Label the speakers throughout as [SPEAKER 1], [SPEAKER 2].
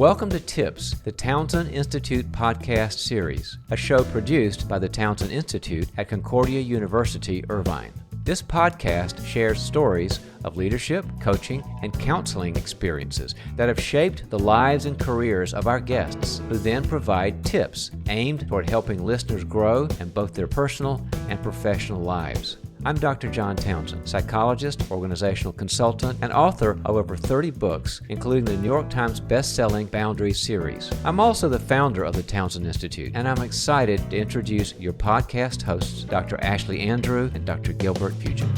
[SPEAKER 1] Welcome to Tips, the Townsend Institute podcast series, a show produced by the Townsend Institute at Concordia University, Irvine. This podcast shares stories of leadership, coaching, and counseling experiences that have shaped the lives and careers of our guests, who then provide tips aimed toward helping listeners grow in both their personal and professional lives. I'm Dr. John Townsend, psychologist, organizational consultant, and author of over 30 books, including the New York Times best-selling Boundaries series. I'm also the founder of the Townsend Institute, and I'm excited to introduce your podcast hosts, Dr. Ashlie Andrew and Dr. Gilbert Fugit.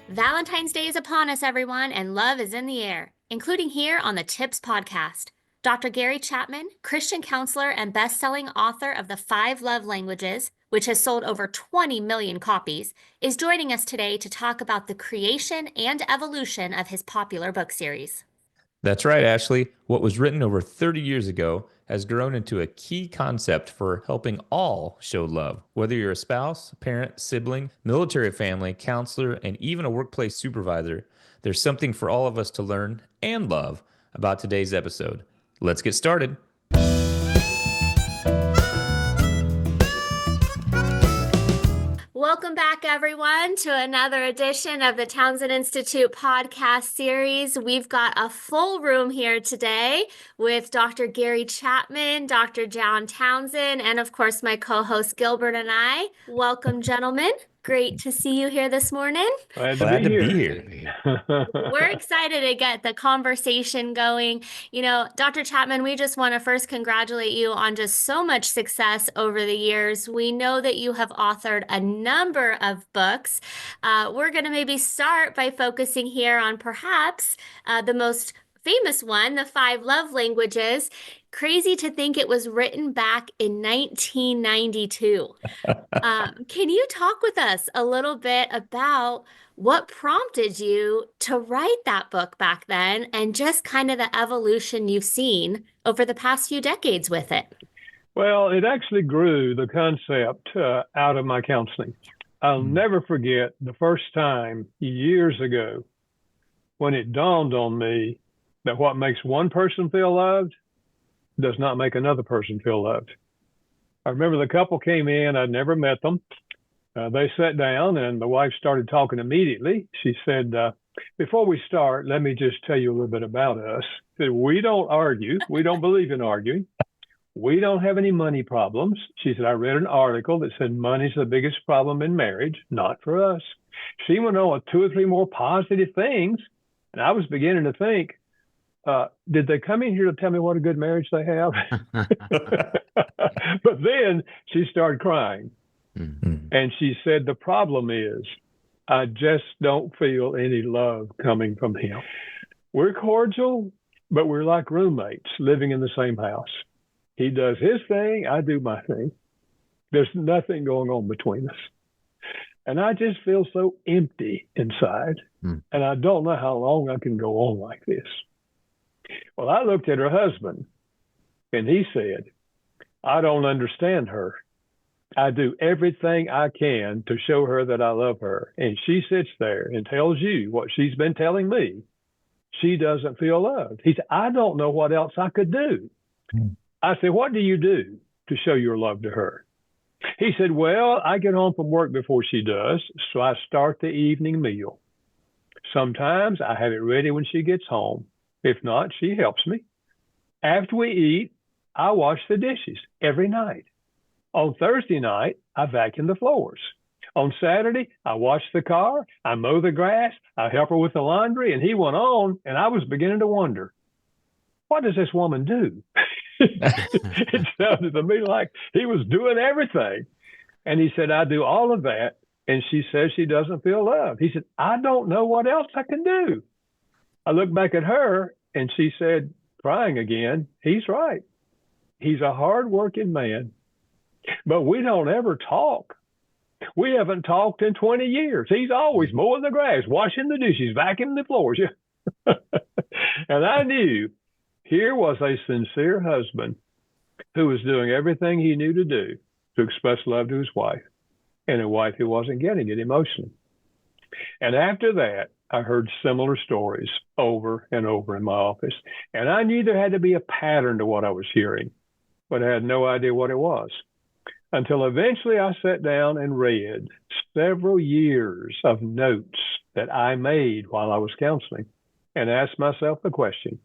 [SPEAKER 2] Valentine's Day is upon us, everyone, and love is in the air, including here on the Tips podcast. Dr. Gary Chapman, Christian counselor and best-selling author of The 5 Love Languages, which has sold over 20 million copies, is joining us today to talk about the creation and evolution of his popular book series.
[SPEAKER 3] That's right, Ashlie. What was written over 30 years ago has grown into a key concept for helping all show love. Whether you're a spouse, parent, sibling, military family, counselor, and even a workplace supervisor, there's something for all of us to learn and love about today's episode. Let's get started.
[SPEAKER 2] Welcome back, everyone, to another edition of the Townsend Institute podcast series. We've got a full room here today with Dr. Gary Chapman, Dr. John Townsend, and of course, my co-host Gilbert and I. Welcome, gentlemen. Great to see you here this morning.
[SPEAKER 3] Glad to be here.
[SPEAKER 2] We're excited to get the conversation going. You know, Dr. Chapman, we just want to first congratulate you on just so much success over the years. We know that you have authored a number of books. We're going to maybe start by focusing here on perhaps the most famous one, The 5 Love Languages. Crazy to think it was written back in 1992. Can you talk with us a little bit about what prompted you to write that book back then and just kind of the evolution you've seen over the past few decades with it?
[SPEAKER 4] Well, it actually grew, the concept, out of my counseling. I'll never forget the first time years ago when it dawned on me that what makes one person feel loved does not make another person feel loved. I remember the couple came in, I'd never met them. They sat down and the wife started talking immediately. She said, before we start, let me just tell you a little bit about us. She said, we don't argue. We don't believe in arguing. We don't have any money problems. She said, I read an article that said money's the biggest problem in marriage, not for us. She went on with 2 or 3 more positive things. And I was beginning to think, did they come in here to tell me what a good marriage they have? But then she started crying. Mm-hmm. And she said, the problem is, I just don't feel any love coming from him. We're cordial, but we're like roommates living in the same house. He does his thing, I do my thing. There's nothing going on between us. And I just feel so empty inside. And I don't know how long I can go on like this. Well, I looked at her husband, and he said, I don't understand her. I do everything I can to show her that I love her. And she sits there and tells you what she's been telling me. She doesn't feel loved. He said, I don't know what else I could do. I said, what do you do to show your love to her? He said, well, I get home from work before she does, so I start the evening meal. Sometimes I have it ready when she gets home. If not, she helps me. After we eat, I wash the dishes every night. On Thursday night, I vacuum the floors. On Saturday, I wash the car, I mow the grass, I help her with the laundry, and he went on, and I was beginning to wonder, what does this woman do? It sounded to me like he was doing everything. And he said, I do all of that, and she says she doesn't feel loved. He said, I don't know what else I can do. I looked back at her, and she said, crying again, he's right. He's a hard-working man, but we don't ever talk. We haven't talked in 20 years. He's always mowing the grass, washing the dishes, vacuuming the floors. And I knew here was a sincere husband who was doing everything he knew to do to express love to his wife. and a wife who wasn't getting it emotionally. And after that, I heard similar stories over and over in my office. And I knew there had to be a pattern to what I was hearing, but I had no idea what it was. Until eventually I sat down and read several years of notes that I made while I was counseling and asked myself the question,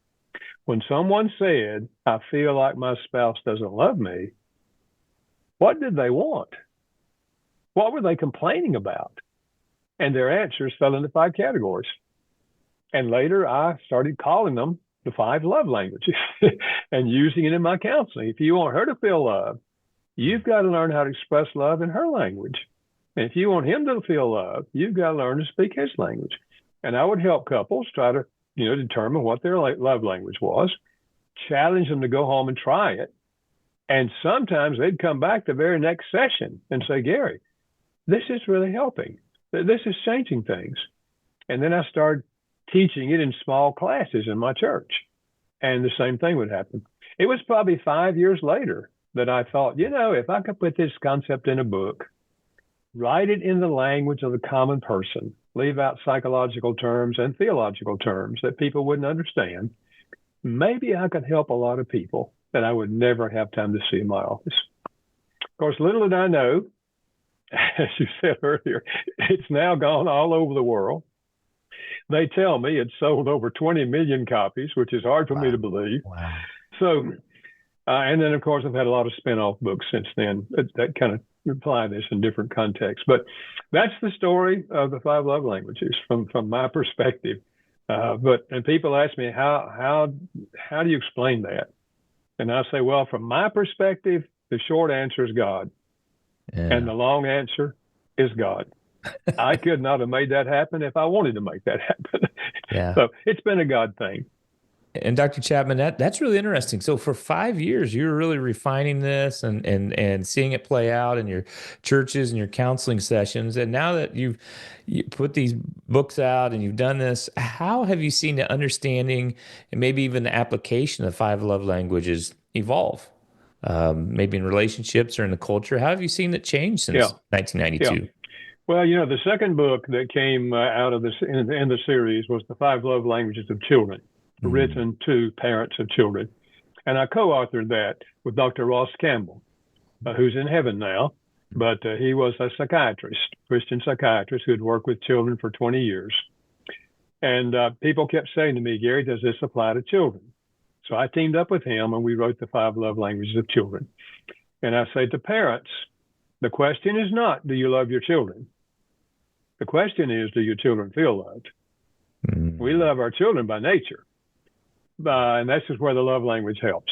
[SPEAKER 4] when someone said, I feel like my spouse doesn't love me, what did they want? What were they complaining about? And their answers fell into 5 categories. And later I started calling them the 5 love languages and using it in my counseling. If you want her to feel love, you've got to learn how to express love in her language. And if you want him to feel love, you've got to learn to speak his language. And I would help couples try to, determine what their love language was, challenge them to go home and try it. And sometimes they'd come back the very next session and say, Gary, this is really helping. This is changing things. And then I started teaching it in small classes in my church. And the same thing would happen. It was probably 5 years later that I thought, if I could put this concept in a book, write it in the language of the common person, leave out psychological terms and theological terms that people wouldn't understand, maybe I could help a lot of people that I would never have time to see in my office. Of course, little did I know, as you said earlier, it's now gone all over the world. They tell me it's sold over 20 million copies, which is hard for me to believe.
[SPEAKER 1] Wow.
[SPEAKER 4] So, and then, of course, I've had a lot of spin-off books since then that kind of apply this in different contexts. But that's the story of the 5 love languages from my perspective. And people ask me, how do you explain that? And I say, well, from my perspective, the short answer is God.
[SPEAKER 3] Yeah.
[SPEAKER 4] And the long answer is God. I could not have made that happen if I wanted to make that happen.
[SPEAKER 3] Yeah.
[SPEAKER 4] So it's been a God thing.
[SPEAKER 3] And Dr. Chapman, that's really interesting. So for 5 years, you were really refining this and seeing it play out in your churches and your counseling sessions. And now that you put these books out and you've done this, how have you seen the understanding and maybe even the application of 5 love languages evolve? Maybe in relationships or in the culture. How have you seen it change since 1992?
[SPEAKER 4] Yeah. Well, the second book that came out of this in the series was The 5 Love Languages of Children, written to parents of children. And I co-authored that with Dr. Ross Campbell, who's in heaven now, but he was a psychiatrist, Christian psychiatrist who had worked with children for 20 years. And people kept saying to me, Gary, does this apply to children? So I teamed up with him and we wrote The 5 Love Languages of Children. And I say to parents, the question is not, do you love your children? The question is, do your children feel loved? We love our children by nature. And that's just where the love language helps.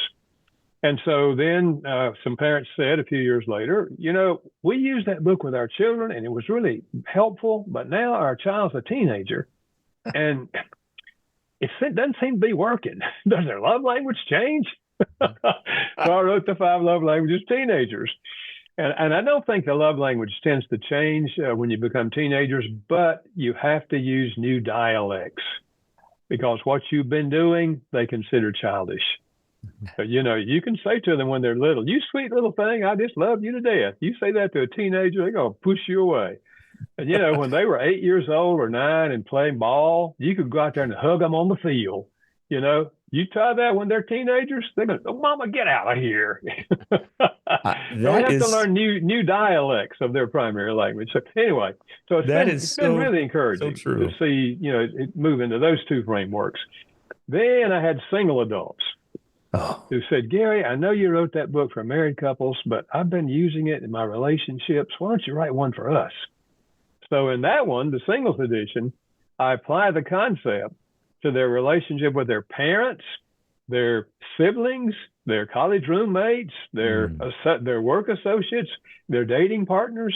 [SPEAKER 4] And so then some parents said a few years later, we used that book with our children and it was really helpful, but now our child's a teenager and it doesn't seem to be working. Does their love language change? So I wrote The 5 Love Languages of Teenagers. And I don't think the love language tends to change when you become teenagers, but you have to use new dialects because what you've been doing, they consider childish. But, you can say to them when they're little, you sweet little thing, I just love you to death. You say that to a teenager, they're going to push you away. And, when they were 8 years old or 9 and playing ball, you could go out there and hug them on the field. You try that when they're teenagers, they're going to, oh, Mama, get out of here. They have to learn new dialects of their primary language. So anyway, it's been really encouraging to see, it move into those 2 frameworks. Then I had single adults who said, Gary, I know you wrote that book for married couples, but I've been using it in my relationships. Why don't you write one for us? So in that one, the singles edition, I apply the concept to their relationship with their parents, their siblings, their college roommates, their work associates, their dating partners,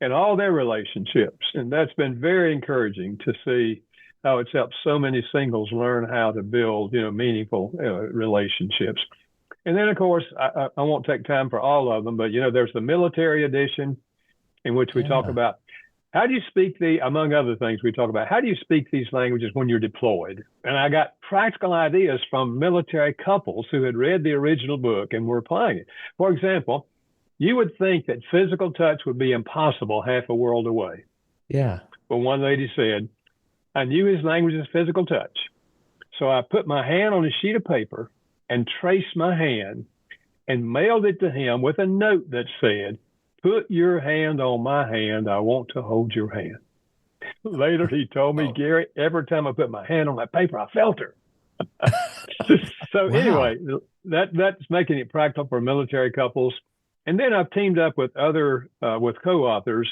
[SPEAKER 4] and all their relationships. And that's been very encouraging to see how it's helped so many singles learn how to build, meaningful relationships. And then, of course, I won't take time for all of them, but, there's the military edition in which we talk about how do you speak among other things we talk about, how do you speak these languages when you're deployed? And I got practical ideas from military couples who had read the original book and were applying it. For example, You would think that physical touch would be impossible half a world away.
[SPEAKER 3] Yeah.
[SPEAKER 4] But one lady said, I knew his language is physical touch. So I put my hand on a sheet of paper and traced my hand and mailed it to him with a note that said, put your hand on my hand. I want to hold your hand. Later, he told me, Gary, every time I put my hand on that paper, I felt her. So anyway, that's making it practical for military couples. And then I've teamed up with with co-authors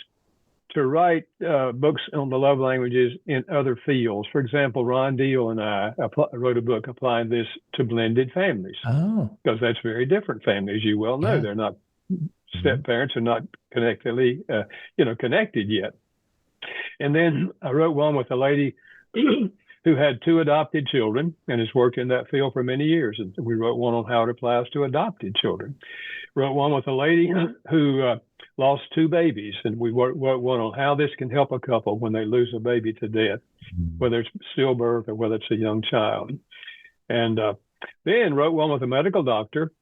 [SPEAKER 4] to write books on the love languages in other fields. For example, Ron Deal and I wrote a book applying this to blended families.
[SPEAKER 3] Oh.
[SPEAKER 4] Because that's very different families. You well know they're not step parents are not connected yet. And then I wrote one with a lady who had 2 adopted children and has worked in that field for many years. And we wrote one on how it applies to adopted children. Wrote one with a lady who lost 2 babies, and we wrote one on how this can help a couple when they lose a baby to death, whether it's stillbirth or whether it's a young child. And then wrote one with a medical doctor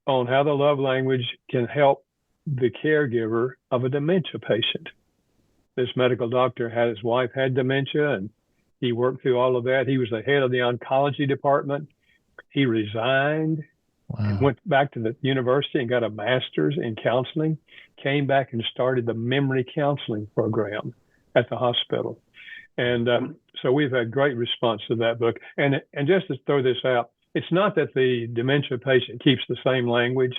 [SPEAKER 4] on how the love language can help the caregiver of a dementia patient. This medical doctor his wife had dementia, and he worked through all of that. He was the head of the oncology department. He resigned and went back to the university and got a master's in counseling, came back and started the memory counseling program at the hospital. And so we've had great response to that book. And just to throw this out, it's not that the dementia patient keeps the same language,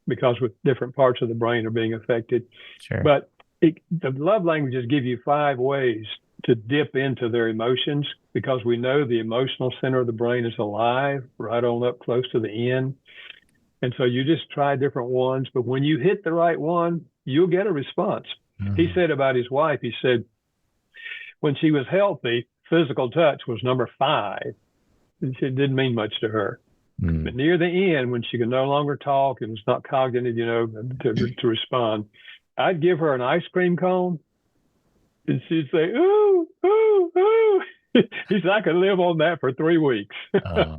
[SPEAKER 4] because with different parts of the brain are being affected.
[SPEAKER 3] Sure.
[SPEAKER 4] But the love languages give you 5 ways to dip into their emotions, because we know the emotional center of the brain is alive right on up close to the end. And so you just try different ones, but when you hit the right one, you'll get a response. Mm-hmm. He said about his wife, he said, when she was healthy, physical touch was number 5. It didn't mean much to her. Mm. But near the end, when she could no longer talk and was not cognitive, to respond, I'd give her an ice cream cone, and she'd say, ooh, ooh, ooh. He said, I could live on that for 3 weeks. Oh.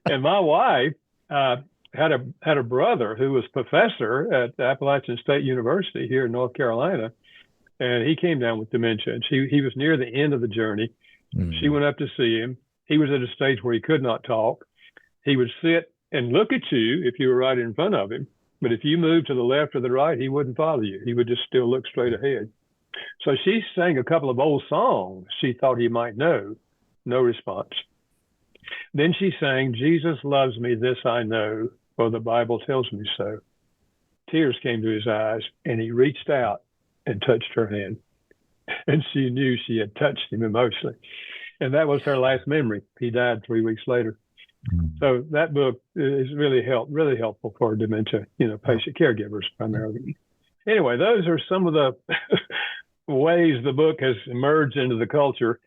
[SPEAKER 4] And my wife had a brother who was professor at Appalachian State University here in North Carolina, and he came down with dementia, and he was near the end of the journey. Mm. She went up to see him. He was at a stage where he could not talk. He would sit and look at you if you were right in front of him. But if you moved to the left or the right, he wouldn't follow you. He would just still look straight ahead. So she sang a couple of old songs she thought he might know. No response. Then she sang, Jesus loves me, this I know, for the Bible tells me so. Tears came to his eyes, and he reached out and touched her hand. And she knew she had touched him emotionally. And that was her last memory. He died 3 weeks later. So that book is really helpful for dementia, patient caregivers primarily. Anyway, those are some of the ways the book has emerged into the culture.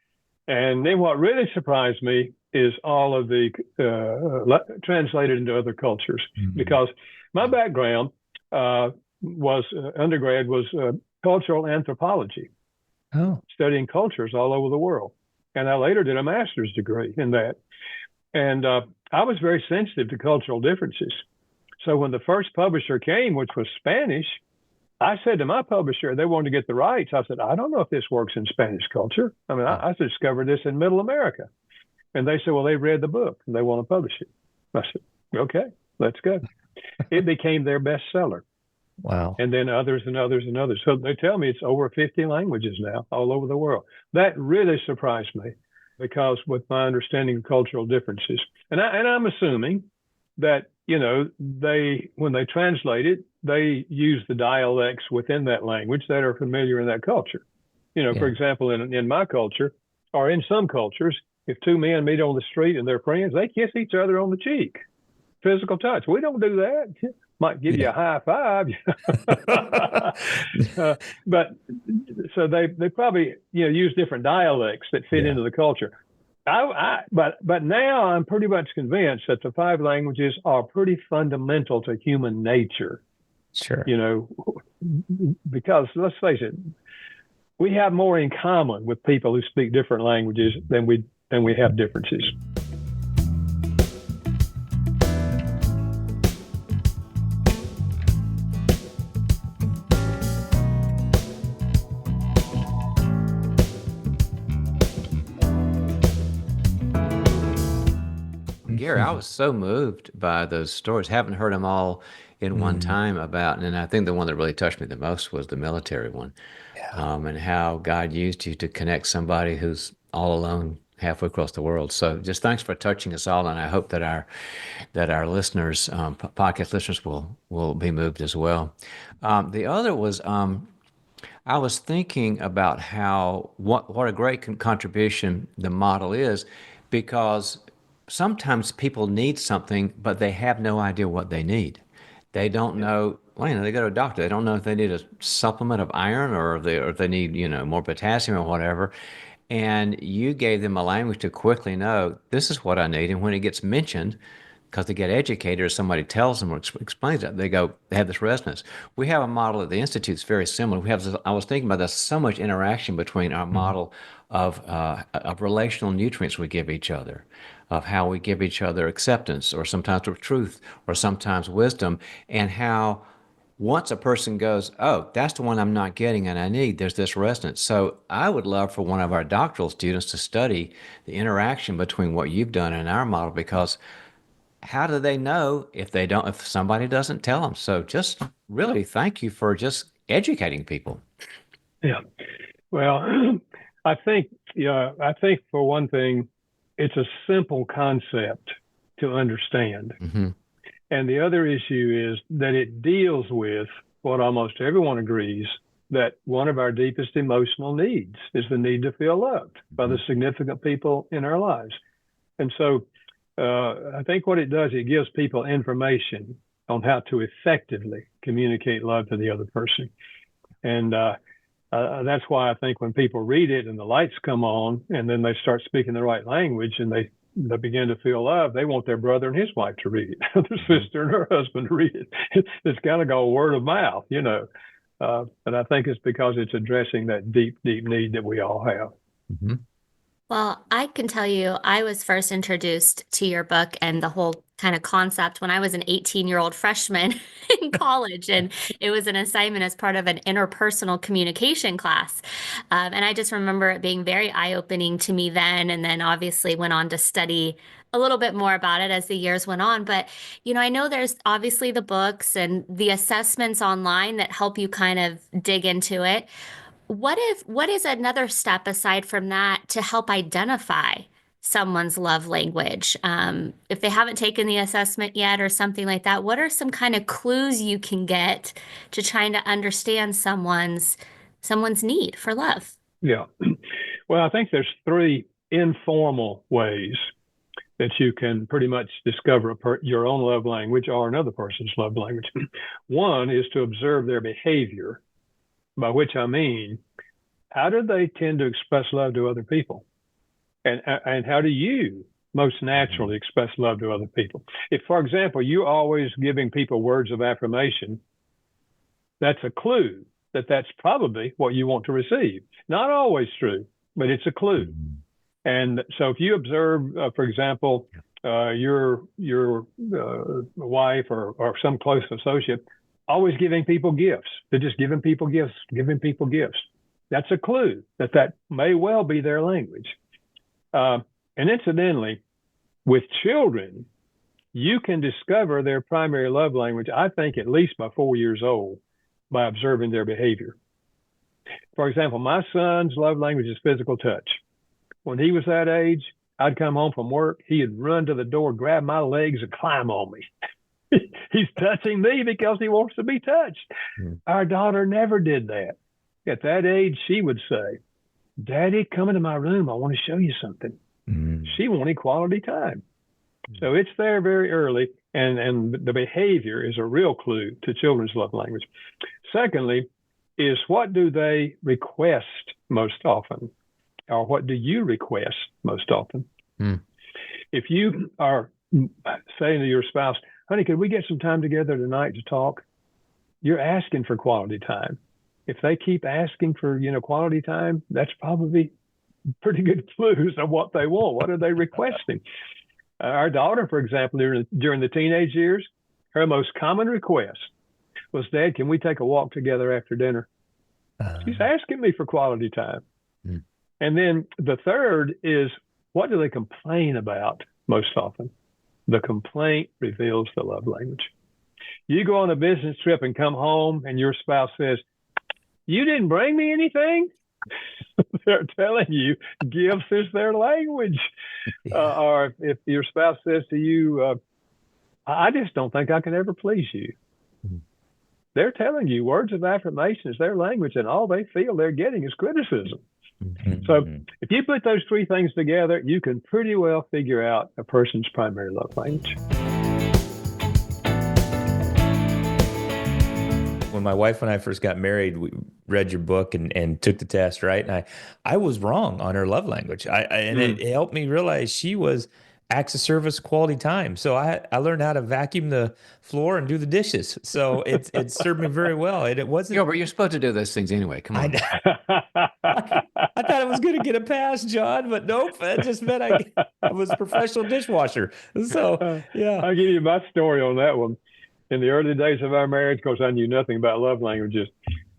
[SPEAKER 4] And then what really surprised me is all of the translated into other cultures, because my background undergrad was cultural anthropology, studying cultures all over the world. And I later did a master's degree in that. And I was very sensitive to cultural differences. So when the first publisher came, which was Spanish, I said to my publisher, they wanted to get the rights. I said, I don't know if this works in Spanish culture. I mean, I discovered this in Middle America. And they said, well, they read the book and they want to publish it. I said, okay, let's go. It became their bestseller.
[SPEAKER 3] Wow.
[SPEAKER 4] And then others and others and others. So they tell me it's over 50 languages now all over the world. That really surprised me, because with my understanding of cultural differences, and I'm assuming that, when they translate it, they use the dialects within that language that are familiar in that culture. For example, in my culture, or in some cultures, if 2 men meet on the street and they're friends, they kiss each other on the cheek. Physical touch. We don't do that. Might give you a high five. But so they probably, use different dialects that fit into the culture. But now I'm pretty much convinced that the 5 languages are pretty fundamental to human nature.
[SPEAKER 3] Sure.
[SPEAKER 4] Because let's face it, we have more in common with people who speak different languages than we have differences.
[SPEAKER 1] Gary, I was so moved by those stories. Haven't heard them all in one time about, and I think the one that really touched me the most was the military one, and how God used you to connect somebody who's all alone halfway across the world. So just thanks for touching us all, and I hope that our listeners, podcast listeners, will be moved as well. The other was. I was thinking about how what a great contribution the model is, because sometimes people need something, but they have no idea what they need. They don't know. Well, they go to a doctor. They don't know if they need a supplement of iron or if they need more potassium or whatever. And you gave them a language to quickly know this is what I need. And when it gets mentioned, because they get educated or somebody tells them or explains it, they have this resonance. We have a model at the Institute that's very similar. We have this, I was thinking about this, so much interaction between our model of relational nutrients we give each other, of how we give each other acceptance or sometimes truth or sometimes wisdom, and how once a person goes, oh, that's the one I'm not getting and I need, there's this resonance. So I would love for one of our doctoral students to study the interaction between what you've done and our model, because how do they know if somebody doesn't tell them? So just really thank you for just educating people.
[SPEAKER 4] Yeah. Well, I think for one thing, it's a simple concept to understand.
[SPEAKER 1] Mm-hmm.
[SPEAKER 4] And the other issue is that it deals with what almost everyone agrees, that one of our deepest emotional needs is the need to feel loved by the significant people in our lives. And so I think what it does, it gives people information on how to effectively communicate love to the other person. And that's why I think when people read it and the lights come on and then they start speaking the right language and they begin to feel love, they want their brother and his wife to read it, their sister and her husband to read it. It's kind of go word of mouth, but I think it's because it's addressing that deep, deep need that we all have.
[SPEAKER 1] Mm-hmm.
[SPEAKER 2] Well, I can tell you, I was first introduced to your book and the whole kind of concept when I was an 18-year-old freshman in college, and it was an assignment as part of an interpersonal communication class. And I just remember it being very eye-opening to me then, and then obviously went on to study a little bit more about it as the years went on. But, I know there's obviously the books and the assessments online that help you kind of dig into it. What is another step aside from that to help identify someone's love language? If they haven't taken the assessment yet or something like that, what are some kind of clues you can get to trying to understand someone's need for love?
[SPEAKER 4] Yeah. Well, I think there's three informal ways that you can pretty much discover your own love language or another person's love language. One is to observe their behavior, by which I mean, how do they tend to express love to other people? And how do you most naturally express love to other people? If, for example, you're always giving people words of affirmation, that's a clue that that's probably what you want to receive. Not always true, but it's a clue. And so if you observe, for example, your wife or some close associate always giving people gifts, they're just giving people gifts. That's a clue that may well be their language. And incidentally, with children, you can discover their primary love language, I think, at least by 4 years old, by observing their behavior. For example, my son's love language is physical touch. When he was that age, I'd come home from work, he'd run to the door, grab my legs, and climb on me. He's touching me because he wants to be touched. Our daughter never did that. At that age, she would say, Daddy, come into my room. I want to show you something. She wanted quality time. So it's there very early, and the behavior is a real clue to children's love language. Secondly, is what do they request most often? Or what do you request most often? If you are saying to your spouse, honey, could we get some time together tonight to talk? You're asking for quality time. If they keep asking for, quality time, that's probably pretty good clues of what they want. What are they requesting? Our daughter, for example, during the teenage years, her most common request was, Dad, can we take a walk together after dinner? She's asking me for quality time. And then the third is, what do they complain about most often? The complaint reveals the love language. You go on a business trip and come home and your spouse says, "You didn't bring me anything?" They're telling you gifts is their language.
[SPEAKER 3] Yeah.
[SPEAKER 4] Or if your spouse says to you, "I just don't think I can ever please you." They're telling you words of affirmation is their language, and all they feel they're getting is criticism. So if you put those three things together, you can pretty well figure out a person's primary love language.
[SPEAKER 3] When my wife and I first got married, we read your book and took the test, right? And I was wrong on her love language. It helped me realize she was acts of service, quality time. So I learned how to vacuum the floor and do the dishes. So it served me very well. And it wasn't.
[SPEAKER 1] Gilbert, you're supposed to do those things anyway. Come on.
[SPEAKER 3] I thought I was going to get a pass, John, but nope. That just meant I was a professional dishwasher. So, yeah.
[SPEAKER 4] I'll give you my story on that one. In the early days of our marriage, of course, I knew nothing about love languages,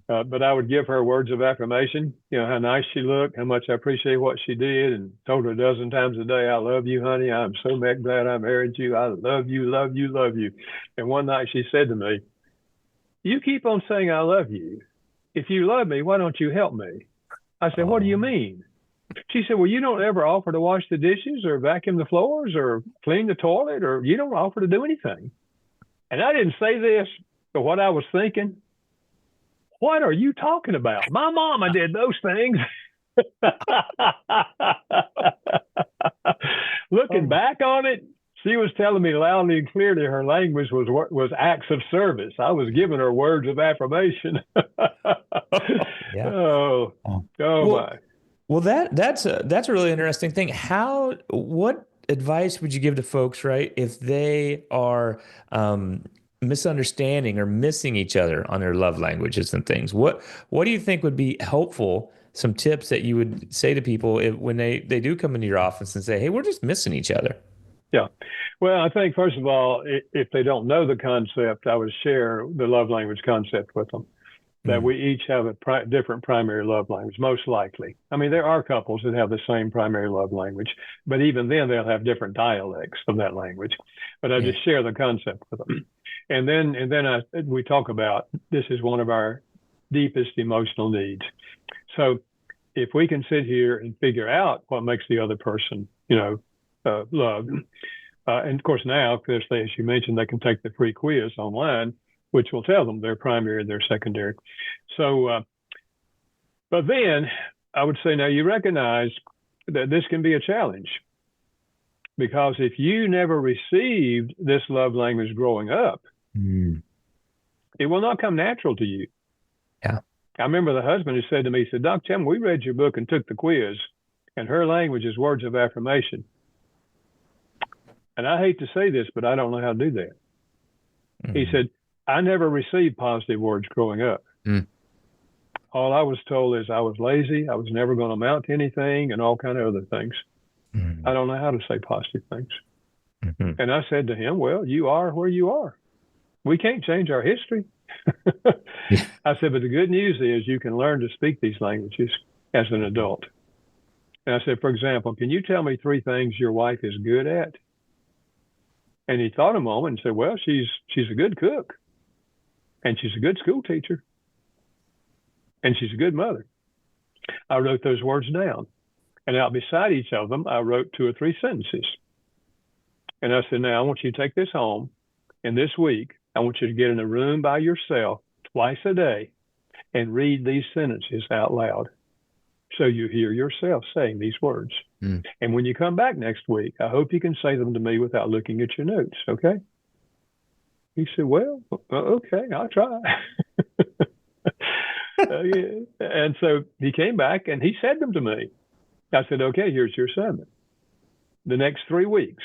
[SPEAKER 4] but I would give her words of affirmation, how nice she looked, how much I appreciate what she did, and told her a dozen times a day, "I love you, honey. I'm so glad I married you. I love you, love you, love you." And one night she said to me, "You keep on saying I love you. If you love me, why don't you help me?" I said, "What do you mean?" She said, "Well, you don't ever offer to wash the dishes or vacuum the floors or clean the toilet, or you don't offer to do anything." And I didn't say this, but what I was thinking, what are you talking about? My mama did those things. Looking back on it, she was telling me loudly and clearly her language was acts of service. I was giving her words of affirmation.
[SPEAKER 3] Yeah.
[SPEAKER 4] Oh my.
[SPEAKER 3] Well, that's a really interesting thing. What advice would you give to folks, right, if they are misunderstanding or missing each other on their love languages and things? What do you think would be helpful? Some tips that you would say to people when they do come into your office and say, "Hey, we're just missing each other."
[SPEAKER 4] Yeah. Well, I think, first of all, if they don't know the concept, I would share the love language concept with them. That we each have a different primary love language, most likely. I mean, there are couples that have the same primary love language, but even then they'll have different dialects of that language. But I just share the concept with them. And then we talk about this is one of our deepest emotional needs. So if we can sit here and figure out what makes the other person, love, and of course now, because as you mentioned, they can take the free quiz online, which will tell them their primary and their secondary. So, but then I would say, now you recognize that this can be a challenge, because if you never received this love language growing up, it will not come natural to you.
[SPEAKER 3] Yeah.
[SPEAKER 4] I remember the husband who said to me, he said, "Doc Chapman, we read your book and took the quiz, and her language is words of affirmation. And I hate to say this, but I don't know how to do that." He said, "I never received positive words growing up. All I was told is I was lazy, I was never going to amount to anything, and all kind of other things. I don't know how to say positive things." And I said to him, "Well, you are where you are. We can't change our history." I said, "But the good news is you can learn to speak these languages as an adult." And I said, "For example, can you tell me 3 things your wife is good at?" And he thought a moment and said, "Well, she's a good cook, and she's a good school teacher, and she's a good mother." I wrote those words down, and out beside each of them, I wrote 2 or 3 sentences. And I said, "Now I want you to take this home, and this week, I want you to get in a room by yourself twice a day and read these sentences out loud, so you hear yourself saying these words. And when you come back next week, I hope you can say them to me without looking at your notes, okay?" He said, "Well, okay, I'll try." And so he came back and he said them to me. I said, "Okay, here's your assignment. The next 3 weeks,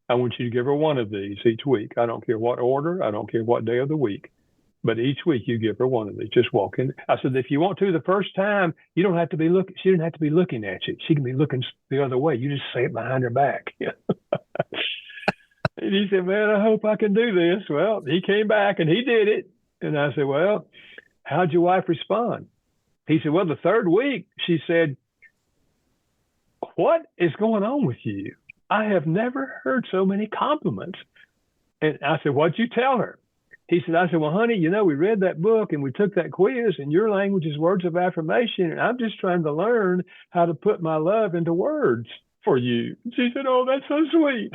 [SPEAKER 4] I want you to give her one of these each week. I don't care what order, I don't care what day of the week. But each week you give her one of these. Just walk in." I said, "If you want to the first time, you don't have to be looking. She didn't have to be looking at you. She can be looking the other way. You just say it behind her back." And he said, "Man, I hope I can do this." Well, he came back and he did it. And I said, "Well, how'd your wife respond?" He said, "Well, the 3rd week, she said, 'What is going on with you? I have never heard so many compliments. And I said, what'd you tell her? He said, I said, well, honey, we read that book and we took that quiz, and your language is words of affirmation. And I'm just trying to learn how to put my love into words for you. She said, oh, that's so sweet.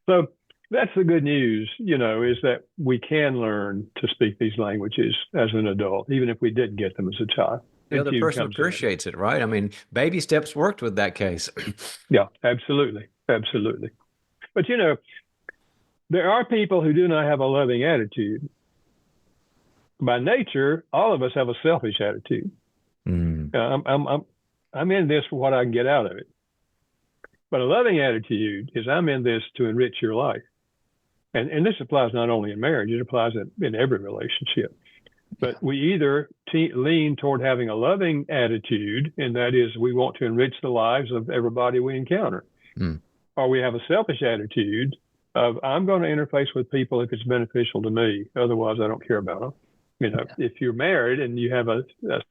[SPEAKER 4] So that's the good news, is that we can learn to speak these languages as an adult, even if we didn't get them as a child.
[SPEAKER 1] The other person appreciates it, right? I mean, baby steps worked with that case.
[SPEAKER 4] Yeah, absolutely. Absolutely. But, there are people who do not have a loving attitude. By nature, all of us have a selfish attitude. I'm in this for what I can get out of it. But a loving attitude is I'm in this to enrich your life. And this applies not only in marriage, it applies in every relationship. But we either lean toward having a loving attitude, and that is we want to enrich the lives of everybody we encounter. Or we have a selfish attitude of I'm going to interface with people if it's beneficial to me. Otherwise, I don't care about them. If you're married and you have a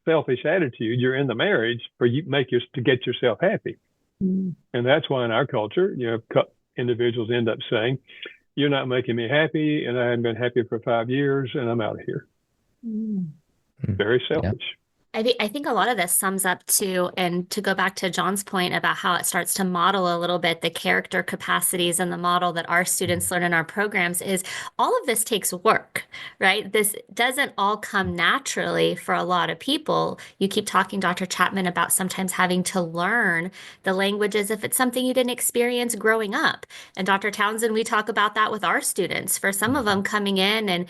[SPEAKER 4] selfish attitude, you're in the marriage to get yourself happy. And that's why in our culture, individuals end up saying, you're not making me happy, and I haven't been happy for 5 years, and I'm out of here. Very selfish.
[SPEAKER 2] I think a lot of this sums up to, and to go back to John's point about how it starts to model a little bit the character capacities and the model that our students learn in our programs, is all of this takes work, right? This doesn't all come naturally for a lot of people. You keep talking, Dr. Chapman, about sometimes having to learn the languages if it's something you didn't experience growing up. And Dr. Townsend, we talk about that with our students. For some of them coming in, and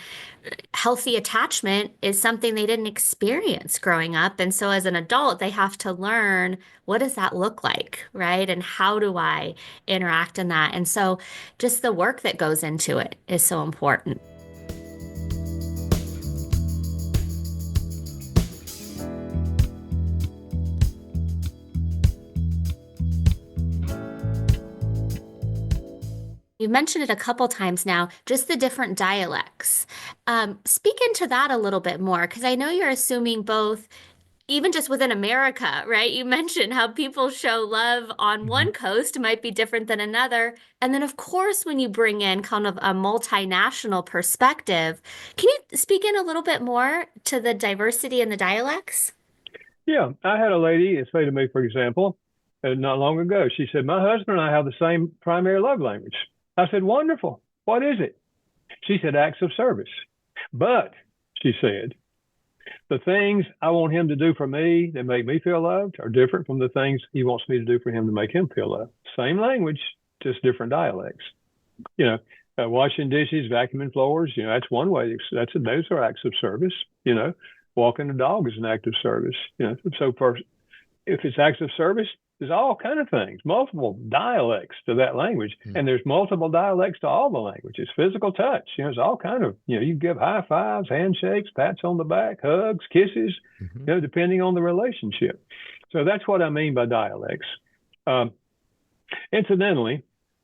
[SPEAKER 2] healthy attachment is something they didn't experience growing up. And so as an adult, they have to learn, what does that look like, right? And how do I interact in that? And so just the work that goes into it is so important. You've mentioned it a couple times now, just the different dialects. Speak into that a little bit more, because I know you're assuming both, even just within America, right? You mentioned how people show love on one coast might be different than another. And then, of course, when you bring in kind of a multinational perspective, can you speak in a little bit more to the diversity in the dialects?
[SPEAKER 4] Yeah, I had a lady say to me, for example, not long ago, she said, my husband and I have the same primary love language. I said, wonderful. What is it? She said, acts of service. But, she said, the things I want him to do for me that make me feel loved are different from the things he wants me to do for him to make him feel loved. Same language, just different dialects. Washing dishes, vacuuming floors, that's one way. Those are acts of service. Walking the dog is an act of service. So if it's acts of service, there's all kind of things, multiple dialects to that language. And there's multiple dialects to all the languages. Physical touch, there's all kind of, you give high fives, handshakes, pats on the back, hugs, kisses, depending on the relationship. So that's what I mean by dialects. Incidentally,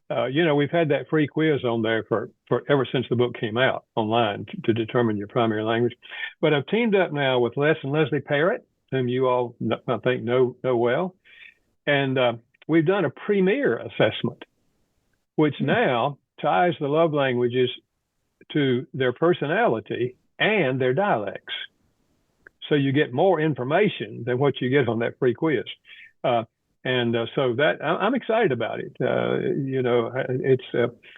[SPEAKER 4] we've had that free quiz on there for ever since the book came out online to determine your primary language. But I've teamed up now with Les and Leslie Parrott, whom you all, I think, know well. And we've done a premier assessment, which now ties the love languages to their personality and their dialects. So you get more information than what you get on that free quiz. So that I'm excited about it.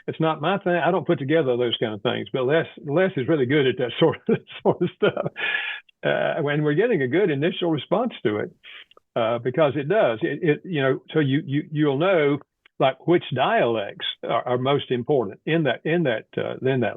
[SPEAKER 4] It's not my thing. I don't put together those kind of things, but Les is really good at that sort of stuff. When we're getting a good initial response to it. Because it does, so you'll know like which dialects are most important in that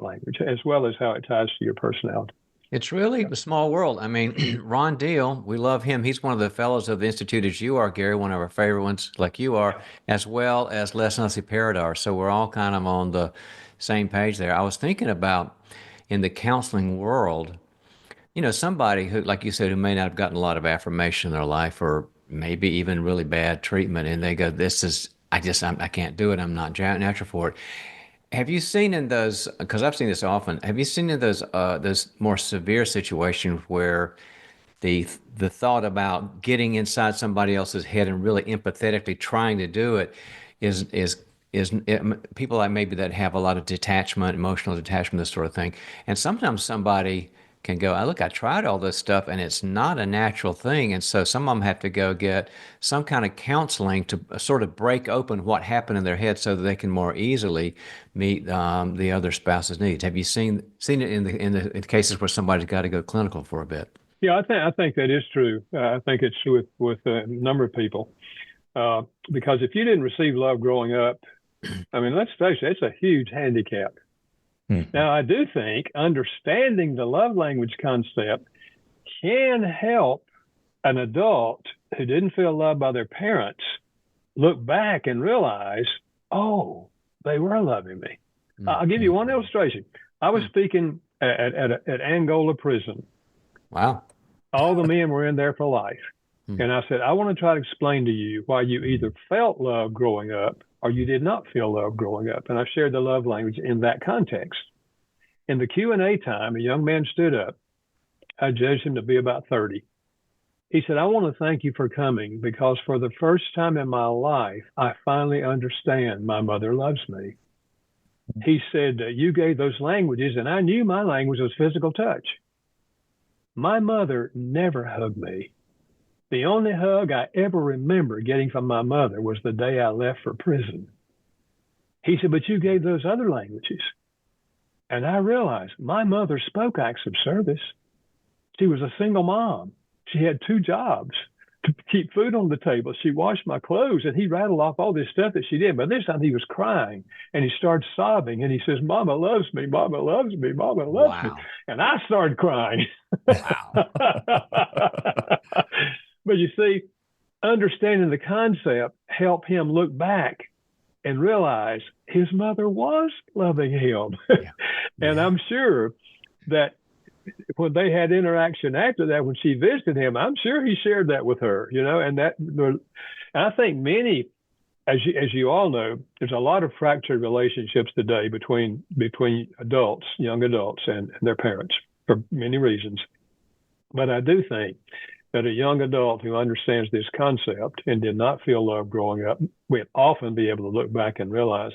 [SPEAKER 4] language, as well as how it ties to your personality.
[SPEAKER 1] It's really a small world. I mean, Ron Deal, we love him. He's one of the fellows of the Institute, as you are, Gary, one of our favorite ones, like you are, as well as Les and Leslie Parrott are. So we're all kind of on the same page there. I was thinking about in the counseling world, somebody who, like you said, who may not have gotten a lot of affirmation in their life, or maybe even really bad treatment, and they go, I can't do it. I'm not natural for it. Have you seen in those, because I've seen this often, have you seen in those more severe situations where the thought about getting inside somebody else's head and really empathetically trying to do it is people like maybe that have a lot of detachment, emotional detachment, this sort of thing. And sometimes somebody can go, oh, look, I tried all this stuff and it's not a natural thing. And so some of them have to go get some kind of counseling to sort of break open what happened in their head so that they can more easily meet the other spouse's needs. Have you seen it in the cases where somebody's got to go clinical for a bit?
[SPEAKER 4] Yeah, I think that is true. I think it's true with a number of people. Because if you didn't receive love growing up, I mean, let's face it, it's a huge handicap. Now, I do think understanding the love language concept can help an adult who didn't feel loved by their parents look back and realize, oh, they were loving me. I'll give you one illustration. I was speaking at Angola prison.
[SPEAKER 1] Wow.
[SPEAKER 4] All the men were in there for life. And I said, I want to try to explain to you why you either felt love growing up or you did not feel love growing up. And I shared the love language in that context. In the Q&A time, a young man stood up. I judged him to be about 30. He said, I want to thank you for coming because for the first time in my life, I finally understand my mother loves me. He said, you gave those languages, and I knew my language was physical touch. My mother never hugged me. The only hug I ever remember getting from my mother was the day I left for prison. He said, but you gave those other languages. And I realized my mother spoke acts of service. She was a single mom. She had 2 jobs to keep food on the table. She washed my clothes, and he rattled off all this stuff that she did. But this time he was crying, and he started sobbing, and he says, Mama loves me, Mama loves me, Mama loves me. And I started crying.
[SPEAKER 1] Wow.
[SPEAKER 4] But you see, understanding the concept helped him look back and realize his mother was loving him. And I'm sure that when they had interaction after that, when she visited him, I'm sure he shared that with her, and I think many, as you all know, there's a lot of fractured relationships today between adults, young adults and their parents for many reasons. But I do think that a young adult who understands this concept and did not feel love growing up would often be able to look back and realize,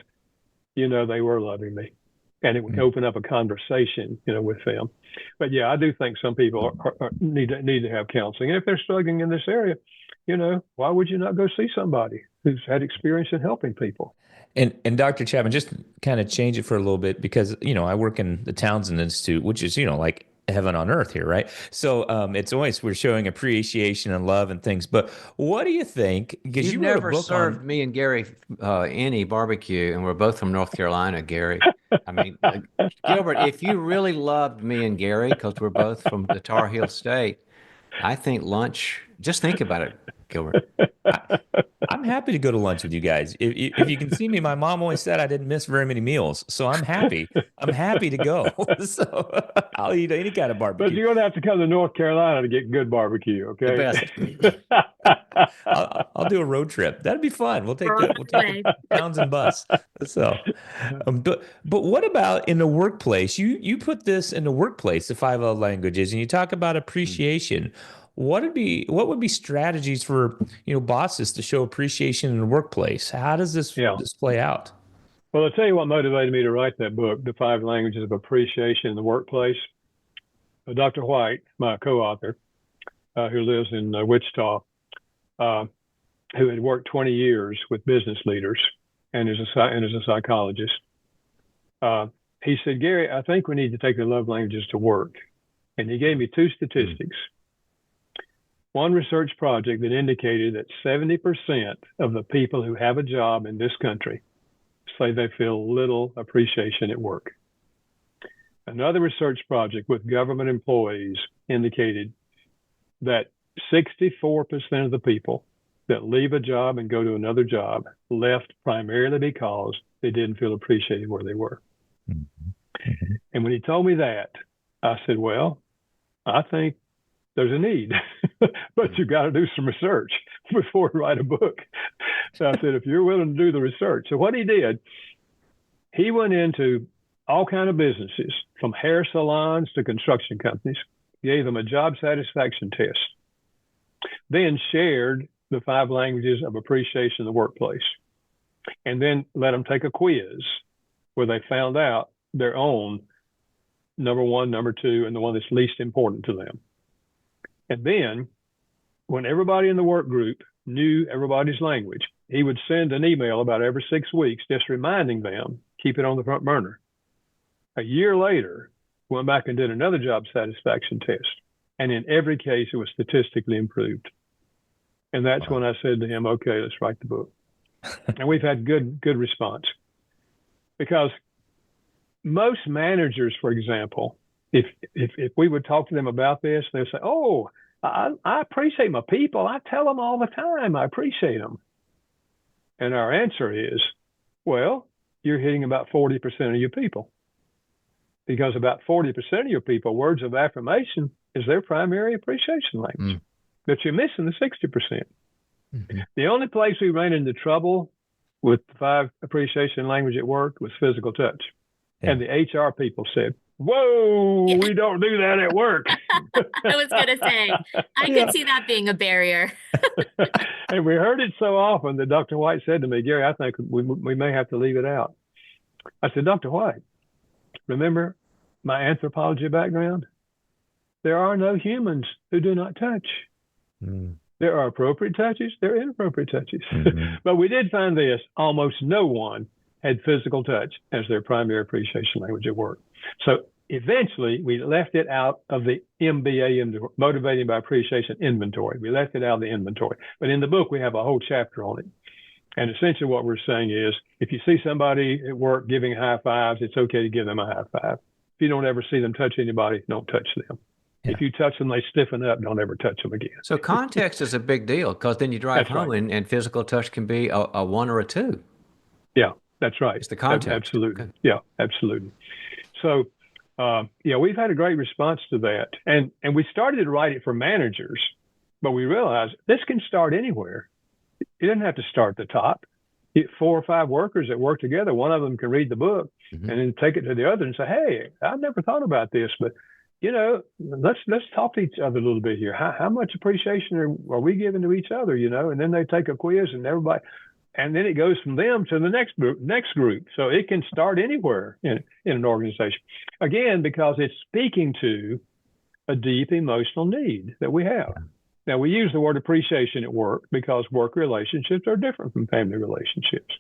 [SPEAKER 4] they were loving me. And it would open up a conversation, with them. But yeah, I do think some people need to have counseling. And if they're struggling in this area, why would you not go see somebody who's had experience in helping people?
[SPEAKER 3] And Dr. Chapman, just kind of change it for a little bit because, I work in the Townsend Institute, which is, like heaven on earth here, right? So it's always we're showing appreciation and love and things. But what do you think? Because
[SPEAKER 1] you never served me and Gary any barbecue, and we're both from North Carolina, Gary. I mean, Gilbert, if you really loved me and Gary, because we're both from the Tar Heel State, I think lunch. Just think about it, Gilbert.
[SPEAKER 3] I'm happy to go to lunch with you guys. If you can see me, my mom always said I didn't miss very many meals, so I'm happy. I'm happy to go. So I'll eat any kind of barbecue.
[SPEAKER 4] But you're going to have to come to North Carolina to get good barbecue, okay?
[SPEAKER 3] I'll do a road trip. That'd be fun. We'll take the Townsend bus. So, but what about in the workplace? You put this in the workplace, the 5 love languages, and you talk about appreciation. What would be strategies for bosses to show appreciation in the workplace? How does this play out?
[SPEAKER 4] Well, I'll tell you what motivated me to write that book, The 5 Languages of Appreciation in the Workplace. Dr. White, my co-author, who lives in Wichita, who had worked 20 years with business leaders and is a psychologist, he said, Gary, I think we need to take the love languages to work. And he gave me 2 statistics. One research project that indicated that 70% of the people who have a job in this country say they feel little appreciation at work. Another research project with government employees indicated that 64% of the people that leave a job and go to another job left primarily because they didn't feel appreciated where they were. And when he told me that, I said, well, I think there's a need, but you've got to do some research before you write a book. So I said, if you're willing to do the research. So what he did, he went into all kinds of businesses, from hair salons to construction companies, gave them a job satisfaction test, then shared the 5 languages of appreciation in the workplace, and then let them take a quiz where they found out their own number 1, number 2, and the one that's least important to them. And then when everybody in the work group knew everybody's language, he would send an email about every 6 weeks, just reminding them, keep it on the front burner. A year later, went back and did another job satisfaction test. And in every case, it was statistically improved. And that's when I said to him, okay, let's write the book. And we've had good response. Because most managers, for example, if we would talk to them about this, they'll say, oh, I appreciate my people. I tell them all the time I appreciate them. And our answer is, well, you're hitting about 40% of your people. Because about 40% of your people, words of affirmation is their primary appreciation language. But you're missing the 60%. Mm-hmm. The only place we ran into trouble with the 5 appreciation language at work was physical touch. Yeah. And the HR people said, whoa, we don't do that at work.
[SPEAKER 2] I was going to say, I could see that being a barrier.
[SPEAKER 4] And we heard it so often that Dr. White said to me, Gary, I think we may have to leave it out. I said, Dr. White, remember my anthropology background? There are no humans who do not touch. There are appropriate touches, there are inappropriate touches. Mm-hmm. But we did find this, almost no one had physical touch as their primary appreciation language at work. So eventually we left it out of the MBA, Motivating by Appreciation inventory. We left it out of the inventory. But in the book, we have a whole chapter on it. And essentially what we're saying is, if you see somebody at work giving high fives, it's okay to give them a high five. If you don't ever see them touch anybody, don't touch them. Yeah. If you touch them, they stiffen up, don't ever touch them again.
[SPEAKER 1] So context is a big deal, because then you drive home and physical touch can be a 1 or a 2.
[SPEAKER 4] Yeah, that's right.
[SPEAKER 1] It's the context.
[SPEAKER 4] Absolutely. Okay. Yeah, absolutely. So, we've had a great response to that. And we started to write it for managers, but we realized this can start anywhere. It doesn't have to start at the top. 4 or 5 workers that work together, one of them can read the book and then take it to the other and say, hey, I've never thought about this, but let's talk to each other a little bit here. How much appreciation are we giving to each other, and then they take a quiz and everybody, and then it goes from them to the next group. So it can start anywhere in an organization. Again, because it's speaking to a deep emotional need that we have. Now, we use the word appreciation at work because work relationships are different from family relationships.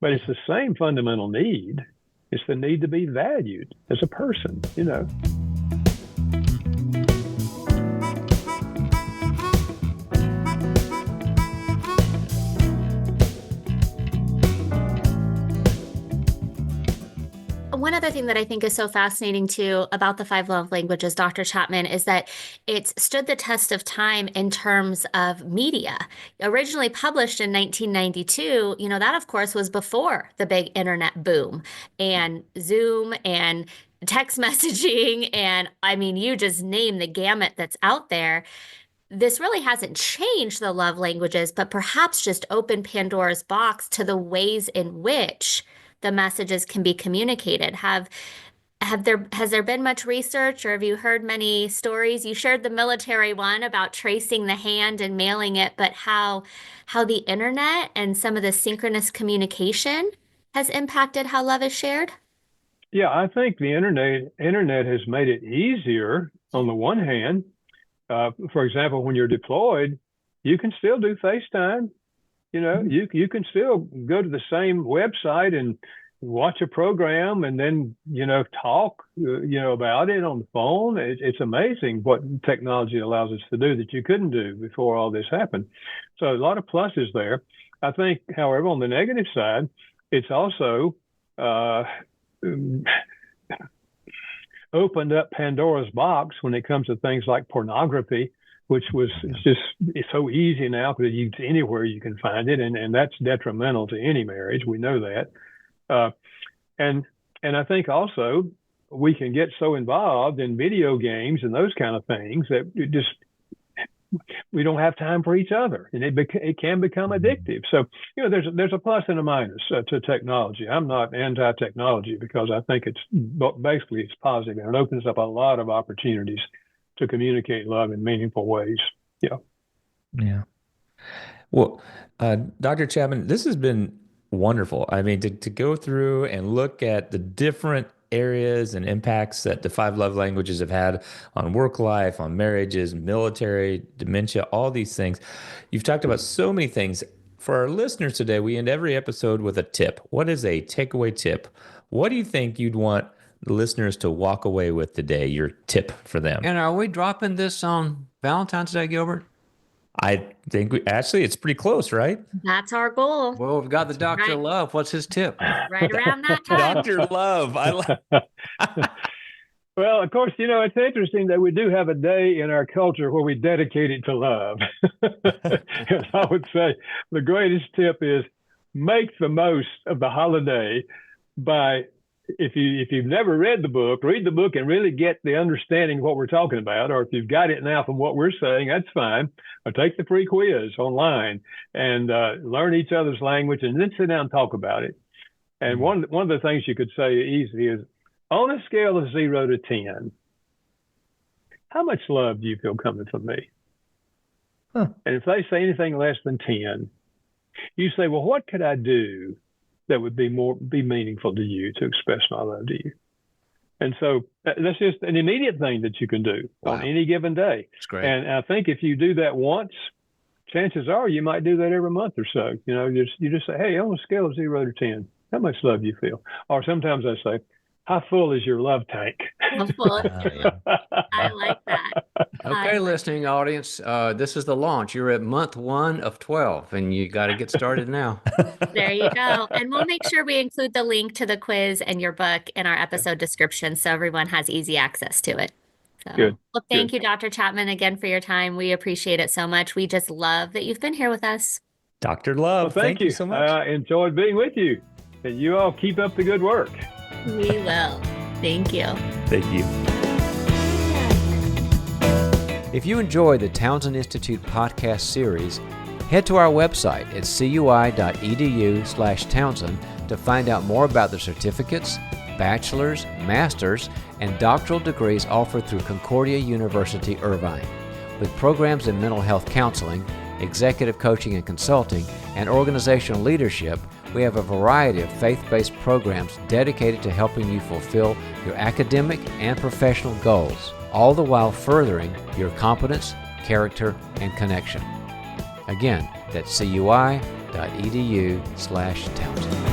[SPEAKER 4] But it's the same fundamental need. It's the need to be valued as a person,
[SPEAKER 2] One other thing that I think is so fascinating too about the 5 love languages, Dr. Chapman, is that it's stood the test of time in terms of media. Originally published in 1992, that of course was before the big internet boom and Zoom and text messaging. And I mean, you just name the gamut that's out there. This really hasn't changed the love languages, but perhaps just opened Pandora's box to the ways in which the messages can be communicated. Has there been much research, or have you heard many stories? You shared the military one about tracing the hand and mailing it, but how the internet and some of the synchronous communication has impacted how love is shared?
[SPEAKER 4] Yeah, I think the internet has made it easier on the one hand. For example, when you're deployed, you can still do FaceTime. You can still go to the same website and watch a program and then, talk, about it on the phone. It's amazing what technology allows us to do that you couldn't do before all this happened. So a lot of pluses there. I think, however, on the negative side, it's also opened up Pandora's box when it comes to things like pornography, which it's so easy now because anywhere you can find it, and that's detrimental to any marriage. We know that. And I think also we can get so involved in video games and those kind of things that we don't have time for each other, and it can become addictive. So, there's a plus and a minus to technology. I'm not anti-technology because I think it's positive, and it opens up a lot of opportunities to communicate love in meaningful ways. Yeah.
[SPEAKER 3] Yeah. Well, Dr. Chapman, this has been wonderful. I mean, to go through and look at the different areas and impacts that the 5 love languages have had on work life, on marriages, military, dementia, all these things. You've talked about so many things. For our listeners today, we end every episode with a tip. What is a takeaway tip? What do you think you'd want the listeners to walk away with today, your tip for them?
[SPEAKER 1] And are we dropping this on Valentine's Day, Gilbert?
[SPEAKER 3] I think actually it's pretty close, right?
[SPEAKER 2] That's our goal.
[SPEAKER 1] Well, we've got the Dr.
[SPEAKER 2] right.
[SPEAKER 1] Love. What's his tip?
[SPEAKER 2] Right around that time.
[SPEAKER 3] Dr. Love. I like.
[SPEAKER 4] Well, of course, it's interesting that we do have a day in our culture where we dedicate it to love. And I would say the greatest tip is make the most of the holiday by, if you've never read the book, read the book and really get the understanding of what we're talking about. Or if you've got it now from what we're saying, that's fine. Or take the free quiz online and learn each other's language and then sit down and talk about it. And one of the things you could say easily is, on a scale of 0 to 10, how much love do you feel coming from me?
[SPEAKER 3] Huh.
[SPEAKER 4] And if they say anything less than 10, you say, well, what could I do that would be meaningful to you to express my love to you? And so that's just an immediate thing that you can do on any given day.
[SPEAKER 1] That's great.
[SPEAKER 4] And I think if you do that once, chances are you might do that every month or so. You just say, hey, on a scale of 0 to 10, how much love do you feel? Or sometimes I say, how full is your love tank?
[SPEAKER 2] How full? I like that.
[SPEAKER 1] Okay, listening audience, this is the launch. You're at month 1 of 12, and you got to get started now.
[SPEAKER 2] There you go. And we'll make sure we include the link to the quiz and your book in our episode description so everyone has easy access to it. So,
[SPEAKER 4] Good.
[SPEAKER 2] Well, thank you, Dr. Chapman, again for your time. We appreciate it so much. We just love that you've been here with us.
[SPEAKER 3] Dr. Love,
[SPEAKER 4] Well, thank you
[SPEAKER 3] so much.
[SPEAKER 4] I enjoyed being with you. And you all keep up the good work.
[SPEAKER 2] We will. Thank you.
[SPEAKER 3] Thank you.
[SPEAKER 1] If you enjoy the Townsend Institute podcast series, head to our website at cui.edu/Townsend to find out more about the certificates, bachelor's, master's, and doctoral degrees offered through Concordia University, Irvine. With programs in mental health counseling, executive coaching and consulting, and organizational leadership, we have a variety of faith-based programs dedicated to helping you fulfill your academic and professional goals, all the while furthering your competence, character, and connection. Again, that's cui.edu/Townsend.